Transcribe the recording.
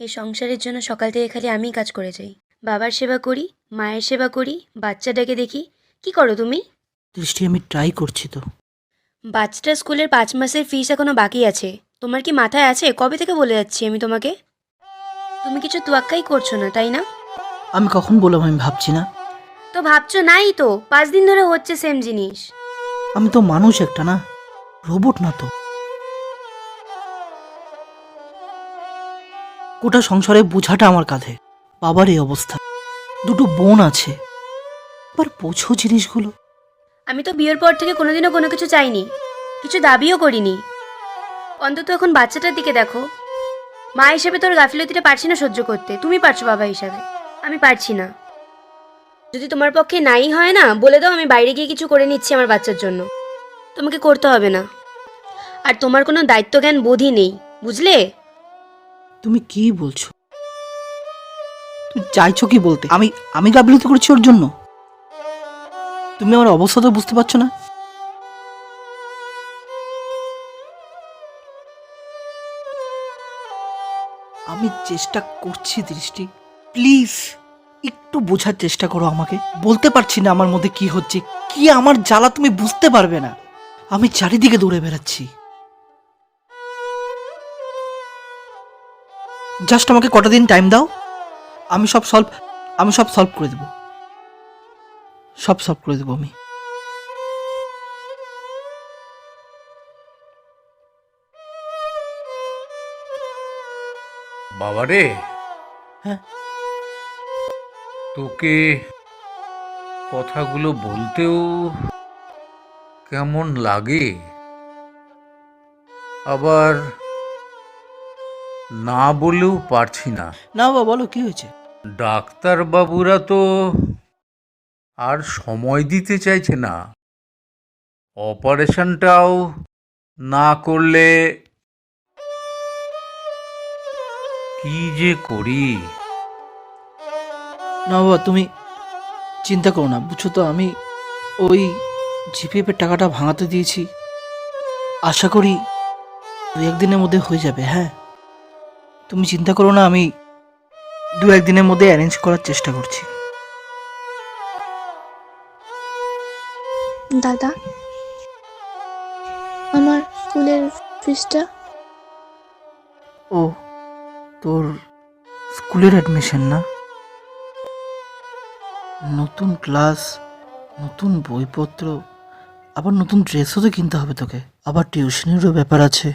এই সংসারের জন্য সকাল থেকে খালি আমিই কাজ করে যাই। বাবার সেবা করি, মায়ের সেবা করি, বাচ্চাটাকে দেখি। কি করো তুমি? দৃষ্টি, আমি ট্রাই করছি তো। বাচ্চাটার স্কুলের 5 মাসের ফিস এখনো বাকি আছে। তোমার কি মাথায় আছে? কবে থেকে বলে যাচ্ছি আমি তোমাকে। তুমি কিছু তোয়াক্কাই করছো না, তাই না? আমি কখন বললাম আমি ভাবছি না? তো ভাবছো নাই তো, 5 দিন ধরে হচ্ছে সেম জিনিস। আমি তো মানুষ একটা, না রোবট না তো। গোটা সংসারে বোঝাটা আমার কাঁধে। বাবার এই অবস্থা, দুটো বোন আছে, এবার বোঝো জিনিসগুলো। আমি তো বিয়ের পর থেকে কোনোদিনও কোনো কিছু চাইনি, কিছু দাবিও করিনি। অন্তত এখন বাচ্চাটার দিকে দেখো। মা হিসেবে তোর গাফিলতিটা পারছি না সহ্য করতে, তুমি পারছো বাবা হিসাবে, আমি পারছি না। যদি তোমার পক্ষে নাই হয় না, বলে দাও, আমি বাইরে গিয়ে কিছু করে নিচ্ছি আমার বাচ্চার জন্য। তোমাকে করতে হবে না। আর তোমার কোনো দায়িত্বজ্ঞান বোধই নেই, বুঝলে? তুমি কি বলছো? তুমি চাইছো কি বলতে? আমি আমি গাফিলতি করেছি ওর জন্য? তুমি আমার অবস্থা তো বুঝতে পারছো না? আমি চেষ্টা করছি দৃষ্টি, প্লিজ একটু বোঝার চেষ্টা করো আমাকে। বলতে পারছি না আমার মধ্যে কি হচ্ছে, কি আমার জ্বালা তুমি বুঝতে পারবে না। আমি চারিদিকে দৌড়ে বেড়াচ্ছি। জাস্ট আমাকে কটা দিন টাইম দাও, আমি সব সলভ করে দেবো। সব সলভ করে দেবো আমি। বাবারে, হ্যাঁ, তোকে কথাগুলো বলতেও কেমন লাগে, আবার না বলেও পারছি না। না বাবা, বলো কি হয়েছে? ডাক্তার বাবুরা তো আর সময় দিতে চাইছে না। অপারেশনটাও না করলে কি যে করি। না বাবা, তুমি চিন্তা করো না, বুঝছো তো, আমি ওই জিপিএফ এর টাকাটা ভাঙাতে দিয়েছি। আশা করি 2-1 দিনের মধ্যে হয়ে যাবে। হ্যাঁ, তুমি চিন্তা করো না, আমি 2-1 দিনের মধ্যে অ্যারেঞ্জ করার চেষ্টা করছি। দাদা, আমার স্কুলের ফিসটা। ও, তোর স্কুলের অ্যাডমিশন না? নতুন ক্লাস, নতুন বইপত্র, আবার নতুন ড্রেসও তো কিনতে হবে তোকে, আবার টিউশনেরও ব্যাপার আছে।